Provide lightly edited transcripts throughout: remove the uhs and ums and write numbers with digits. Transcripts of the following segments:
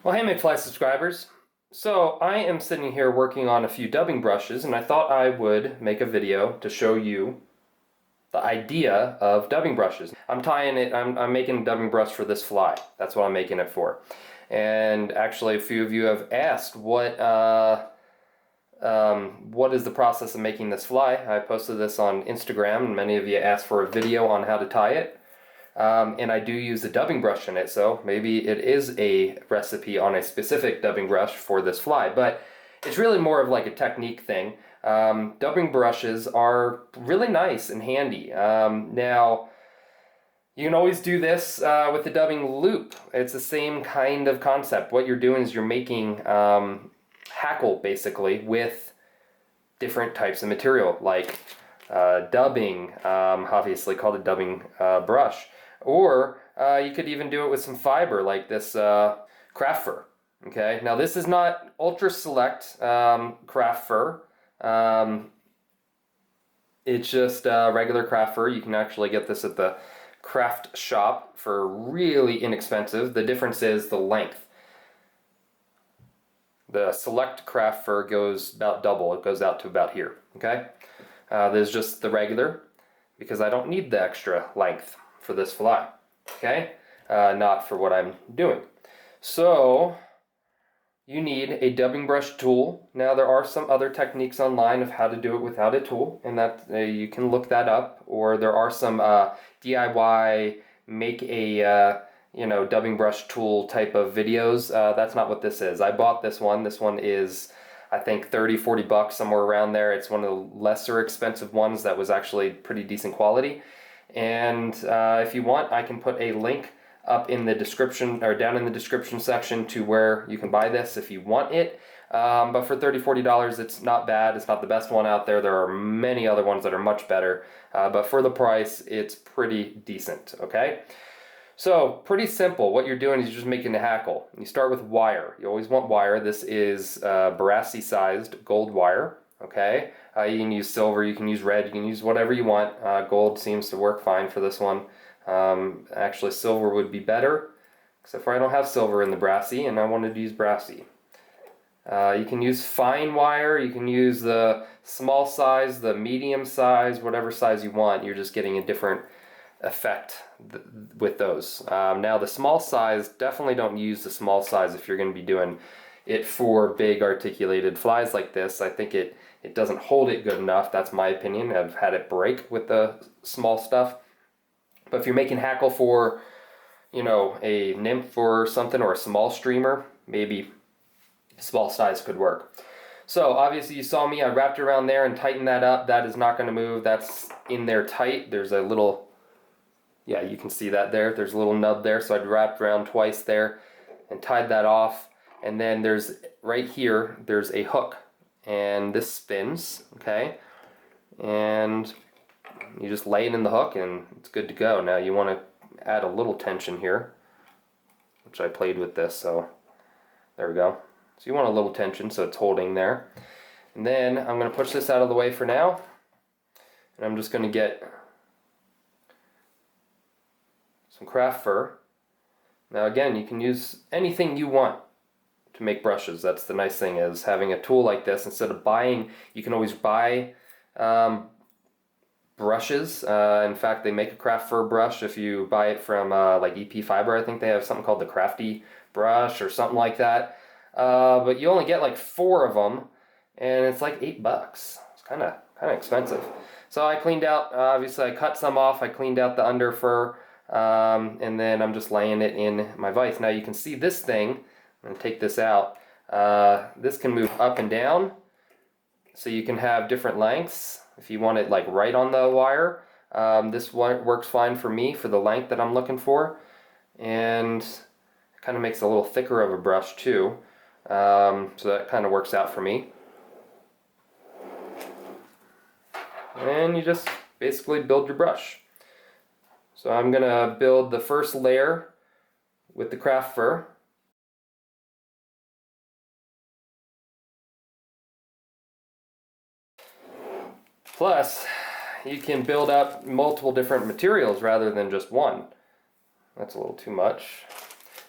Well, hey McFly subscribers. So I am sitting here working on a few dubbing brushes, and I thought I would make a video to show you the idea of dubbing brushes. I'm making a dubbing brush for this fly. That's what I'm making it for. And actually a few of you have asked what is the process of making this fly. I posted this on Instagram, and many of you asked for a video on how to tie it. And I do use a dubbing brush in it, so maybe it is a recipe on a specific dubbing brush for this fly, but it's really more of like a technique thing. Dubbing brushes are really nice and handy. Now, you can always do this with the dubbing loop. It's the same kind of concept. What you're doing is you're making hackle, basically, with different types of material, like dubbing, obviously called a dubbing brush. Or you could even do it with some fiber, like this craft fur. Okay, now this is not ultra select craft fur. It's just regular craft fur. You can actually get this at the craft shop for really inexpensive. The difference is the length. The select craft fur goes about double. It goes out to about here. Okay, there's just the regular, because I don't need the extra length for this fly, okay? Not for what I'm doing. So you need a dubbing brush tool. Now there are some other techniques online of how to do it without a tool, and that you can look that up. Or there are some DIY make a dubbing brush tool type of videos. That's not what this is. I bought this one. This one is, I think, 30-40 bucks, somewhere around there. It's one of the lesser expensive ones that was actually pretty decent quality. And if you want, I can put a link up in the description, or down in the description section, to where you can buy this if you want it. But for $30-40, it's not bad. It's not the best one out there. There are many other ones that are much better. But for the price, it's pretty decent, okay? So, pretty simple. What you're doing is you're just making a hackle. You start with wire. You always want wire. This is brassy-sized gold wire, okay? You can use silver, you can use red, you can use whatever you want. Gold seems to work fine for this one. Actually, silver would be better, except for I don't have silver in the brassy, and I wanted to use brassy. You can use fine wire, you can use the small size, the medium size, whatever size you want. You're just getting a different effect with those. Now the small size, definitely don't use the small size if you're going to be doing it for big articulated flies like this. I think it doesn't hold it good enough. That's my opinion. I've had it break with the small stuff. But if you're making hackle for, a nymph or something, or a small streamer, maybe small size could work. So obviously you saw me, I wrapped it around there and tightened that up. That is not going to move. That's in there tight. There's a little, yeah, you can see that there. There's a little nub there, so I'd wrapped around twice there and tied that off. And then there's, right here, there's a hook. And this spins, okay? And you just lay it in the hook and it's good to go. Now you want to add a little tension here, which I played with this, so there we go. So you want a little tension so it's holding there. And then I'm going to push this out of the way for now. And I'm just going to get some craft fur. Now again, you can use anything you want to make brushes. That's the nice thing, is having a tool like this. Instead of buying, you can always buy brushes. In fact, they make a craft fur brush if you buy it from like EP Fiber. I think they have something called the Crafty brush or something like that. But you only get like 4 of them, and it's like $8. It's kind of expensive. So I cleaned out, obviously I cut some off, I cleaned out the under fur, and then I'm just laying it in my vise. Now you can see this thing. I'm going to take this out. This can move up and down, so you can have different lengths if you want it like right on the wire. This one works fine for me for the length that I'm looking for, and it kind of makes it a little thicker of a brush too, so that kind of works out for me. And you just basically build your brush. So I'm going to build the first layer with the craft fur. Plus, you can build up multiple different materials rather than just one. That's a little too much.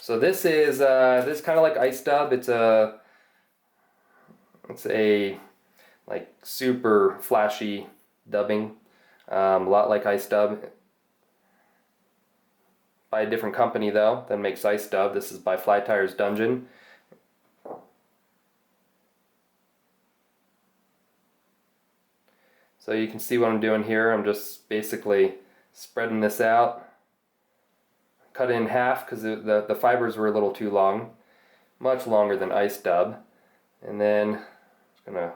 So this is kind of like ice dub. It's a like super flashy dubbing, a lot like ice dub. By a different company though that makes ice dub. This is by Fly Tires Dungeon. So you can see what I'm doing here. I'm just basically spreading this out. Cut it in half because the fibers were a little too long, much longer than ice dub. And then I'm just gonna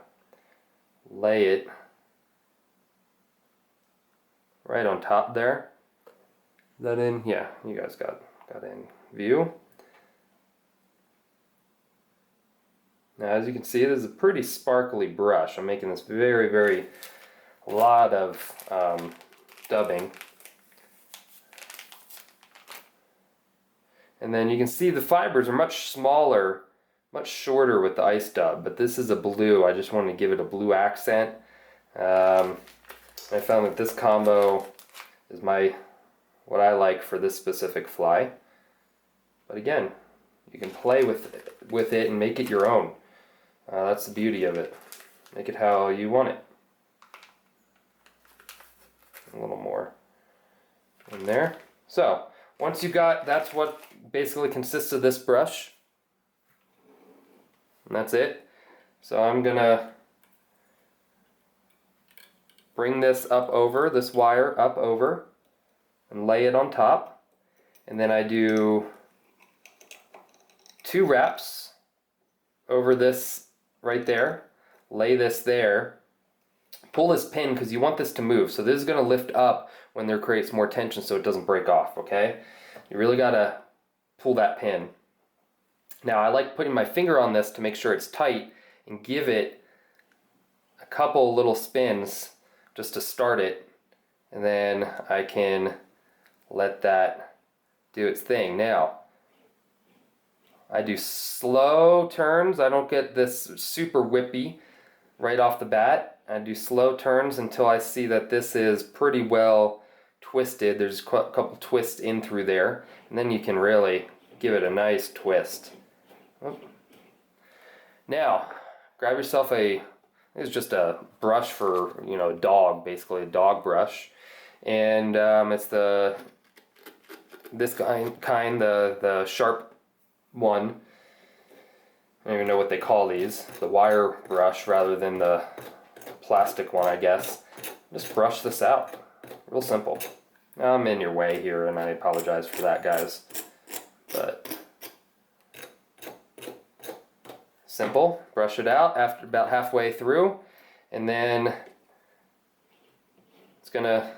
lay it right on top there. That in, yeah, you guys got in view. Now as you can see, this is a pretty sparkly brush. I'm making this very a lot of dubbing. And then you can see the fibers are much smaller, much shorter with the ice dub, but this is a blue. I just wanted to give it a blue accent. I found that this combo is what I like for this specific fly. But again, you can play with it and make it your own. That's the beauty of it. Make it how you want it. A little more in there. So once you got, that's what basically consists of this brush. And that's it. So I'm gonna bring this up over, this wire up over, and lay it on top. And then I do 2 wraps over this right there, lay this there, pull this pin because you want this to move. So this is going to lift up when there creates more tension so it doesn't break off, okay? You really got to pull that pin. Now I like putting my finger on this to make sure it's tight and give it a couple little spins just to start it, and then I can let that do its thing. Now I do slow turns. I don't get this super whippy right off the bat. I do slow turns until I see that this is pretty well twisted. There's a couple twists in through there, and then you can really give it a nice twist. Now grab yourself it's just a brush for, you know, a dog, basically a dog brush, and it's this kind, the sharp one. I don't even know what they call these, the wire brush rather than the plastic one, I guess. Just brush this out. Real simple. I'm in your way here, and I apologize for that, guys. But simple. Brush it out after about halfway through, and then it's gonna.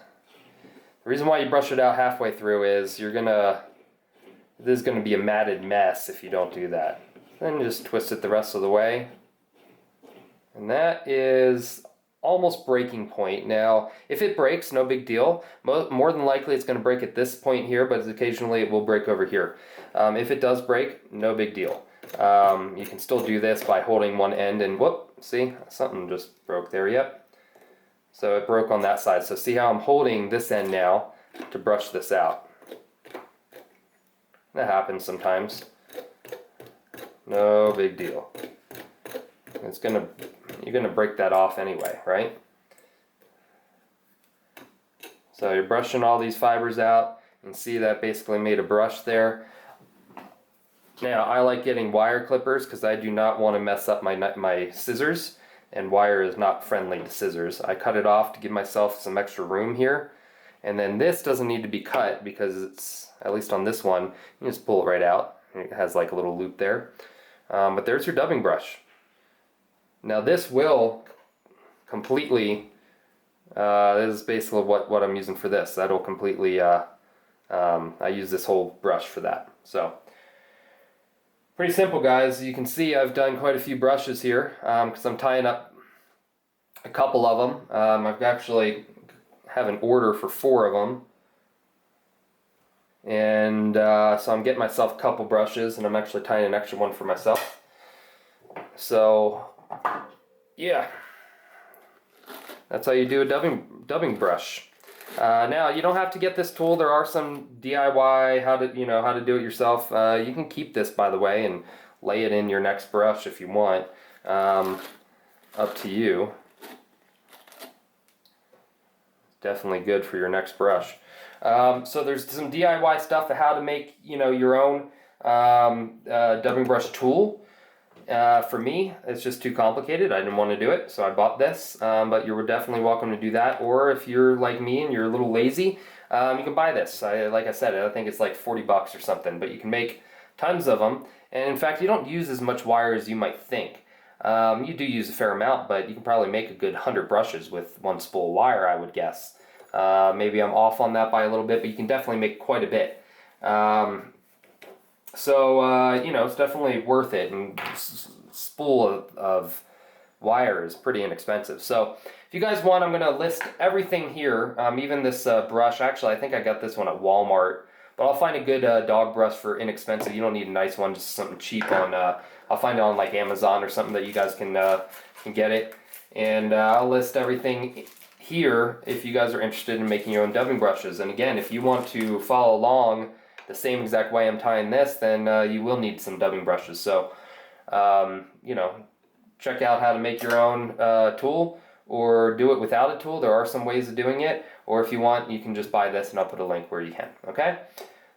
The reason why you brush it out halfway through is this is gonna be a matted mess if you don't do that. Then just twist it the rest of the way, and that is almost breaking point. Now, if it breaks, no big deal. More than likely it's going to break at this point here, but occasionally it will break over here. If it does break, no big deal. You can still do this by holding one end and whoop, see, something just broke there, yep. So it broke on that side. So see how I'm holding this end now to brush this out. That happens sometimes. No big deal. You're gonna break that off anyway, right? So you're brushing all these fibers out, and see that basically made a brush there. Now I like getting wire clippers because I do not want to mess up my scissors, and wire is not friendly to scissors. I cut it off to give myself some extra room here, and then this doesn't need to be cut because it's, at least on this one, you just pull it right out. It has like a little loop there. But there's your dubbing brush. Now this will completely, this is basically what I'm using for this. That'll completely, I use this whole brush for that. So, pretty simple, guys. You can see I've done quite a few brushes here because I'm tying up a couple of them. I've actually have an order for 4 of them. And so I'm getting myself a couple brushes, and I'm actually tying an extra one for myself. So yeah, that's how you do a dubbing brush. Now you don't have to get this tool. There are some DIY how to do it yourself. You can keep this, by the way, and lay it in your next brush if you want. Up to you. Definitely good for your next brush. So there's some DIY stuff of how to make your own dubbing brush tool. For me, it's just too complicated. I didn't want to do it, so I bought this. But you're definitely welcome to do that. Or if you're like me and you're a little lazy, you can buy this. Like I said, I think it's like 40 bucks or something. But you can make tons of them. And in fact, you don't use as much wire as you might think. You do use a fair amount, but you can probably make a good 100 brushes with one spool of wire, I would guess. Maybe I'm off on that by a little bit, but you can definitely make quite a bit. It's definitely worth it, and spool of wire is pretty inexpensive. So if you guys want, I'm going to list everything here, even this brush. Actually, I think I got this one at Walmart, but I'll find a good dog brush for inexpensive. You don't need a nice one, just something cheap on, I'll find it on like Amazon or something that you guys can get it. And I'll list everything here if you guys are interested in making your own dubbing brushes. And again, if you want to follow along the same exact way I'm tying this, then you will need some dubbing brushes. So, check out how to make your own tool, or do it without a tool. There are some ways of doing it. Or if you want, you can just buy this, and I'll put a link where you can. Okay?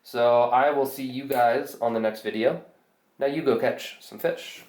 So I will see you guys on the next video. Now you go catch some fish.